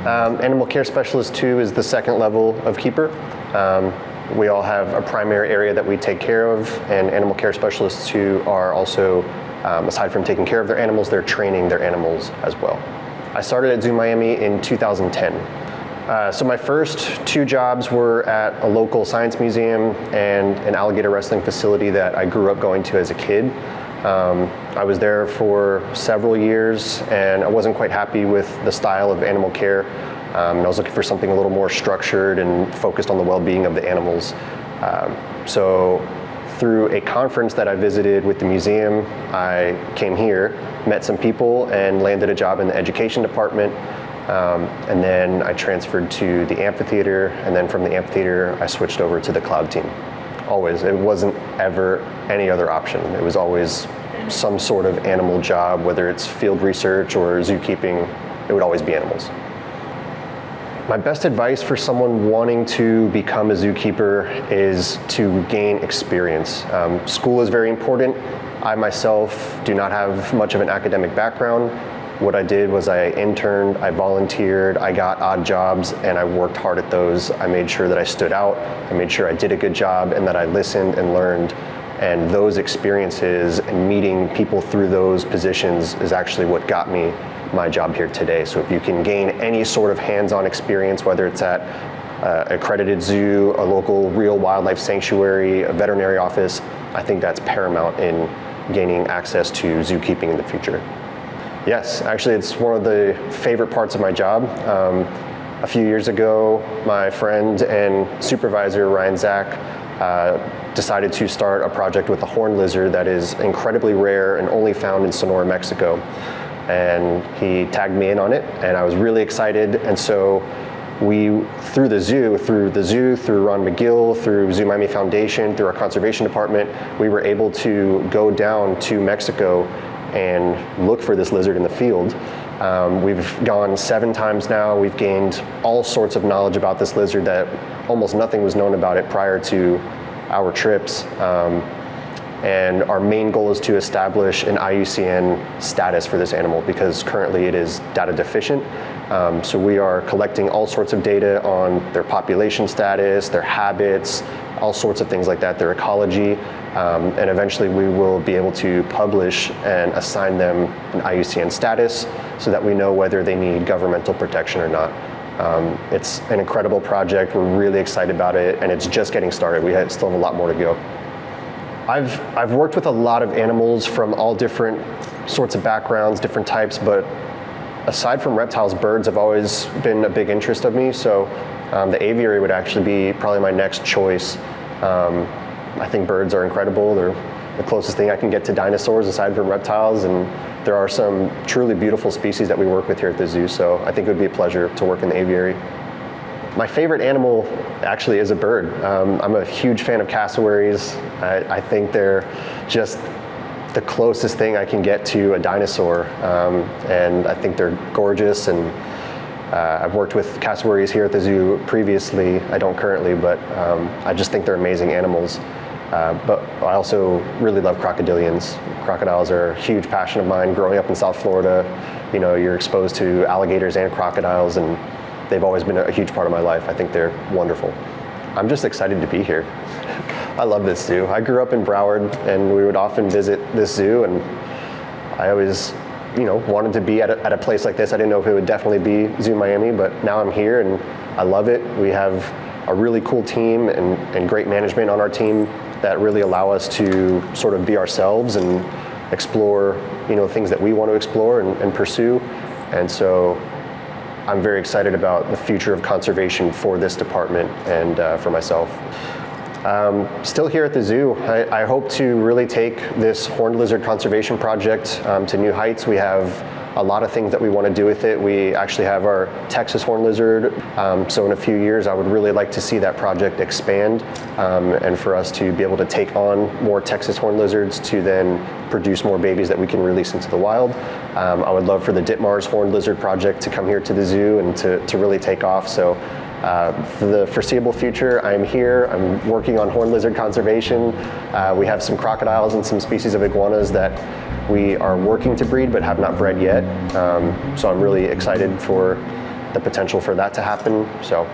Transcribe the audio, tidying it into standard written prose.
Animal Care Specialist 2 is the second level of keeper. We all have a primary area that we take care of, and Animal Care Specialists 2 are also, aside from taking care of their animals, they're training their animals as well. I started at Zoo Miami in 2010. So my first two jobs were at a local science museum and an alligator wrestling facility that I grew up going to as a kid. I was there for several years and I wasn't quite happy with the style of animal care. And I was looking for something a little more structured and focused on the well-being of the animals. So through a conference that I visited with the museum, I came here, met some people, and landed a job in the education department. And then I transferred to the amphitheater, and then from the amphitheater, I switched over to the cloud team. Always. It wasn't ever any other option. It was always some sort of animal job, whether it's field research or zookeeping, it would always be animals. My best advice for someone wanting to become a zookeeper is to gain experience. School is very important. I myself do not have much of an academic background. What I did was I interned, I volunteered, I got odd jobs, and I worked hard at those. I made sure that I stood out, I made sure I did a good job, and that I listened and learned. And those experiences and meeting people through those positions is actually what got me my job here today. So if you can gain any sort of hands-on experience, whether it's at an accredited zoo, a local real wildlife sanctuary, a veterinary office, I think that's paramount in gaining access to zookeeping in the future. Yes, actually it's one of the favorite parts of my job. A few years ago, my friend and supervisor, Ryan Zach, decided to start a project with a horned lizard that is incredibly rare and only found in Sonora, Mexico. And he tagged me in on it, and I was really excited. And so we, through the zoo, through Ron McGill, through Zoo Miami Foundation, through our conservation department, we were able to go down to Mexico and look for this lizard in the field. We've gone 7 times now. We've gained all sorts of knowledge about this lizard that almost nothing was known about it prior to our trips. And our main goal is to establish an IUCN status for this animal because currently it is data deficient. So we are collecting all sorts of data on their population status, their habits, all sorts of things like that, their ecology. And eventually we will be able to publish and assign them an IUCN status so that we know whether they need governmental protection or not. It's an incredible project. We're really excited about it, and it's just getting started. We still have a lot more to go. I've worked with a lot of animals from all different sorts of backgrounds, different types, but aside from reptiles, birds have always been a big interest of me. So the aviary would actually be probably my next choice. I think birds are incredible. They're the closest thing I can get to dinosaurs aside from reptiles, and there are some truly beautiful species that we work with here at the zoo, so I think it would be a pleasure to work in the aviary. My favorite animal actually is a bird. I'm a huge fan of cassowaries. I think they're just the closest thing I can get to a dinosaur, and I think they're gorgeous. And I've worked with cassowaries here at the zoo previously. I don't currently, but I just think they're amazing animals. But I also really love crocodilians. Crocodiles are a huge passion of mine. Growing up in South Florida, you know, you're exposed to alligators and crocodiles, and they've always been a huge part of my life. I think they're wonderful. I'm just excited to be here. I love this zoo. I grew up in Broward, and we would often visit this zoo, and I always, you know, wanted to be at a place like this. I didn't know if it would definitely be Zoo Miami, but now I'm here, and I love it. We have a really cool team and great management on our team that really allow us to sort of be ourselves and explore, you know, things that we want to explore and pursue. And so I'm very excited about the future of conservation for this department and for myself. Still here at the zoo, I hope to really take this horned lizard conservation project to new heights. We have a lot of things that we want to do with it. We actually have our Texas horned lizard, so in a few years I would really like to see that project expand and for us to be able to take on more Texas horned lizards to then produce more babies that we can release into the wild. I would love for the Ditmars horned lizard project to come here to the zoo and to really take off. So for the foreseeable future, I'm here. I'm working on horned lizard conservation. We have some crocodiles and some species of iguanas that we are working to breed but have not bred yet. So I'm really excited for the potential for that to happen. So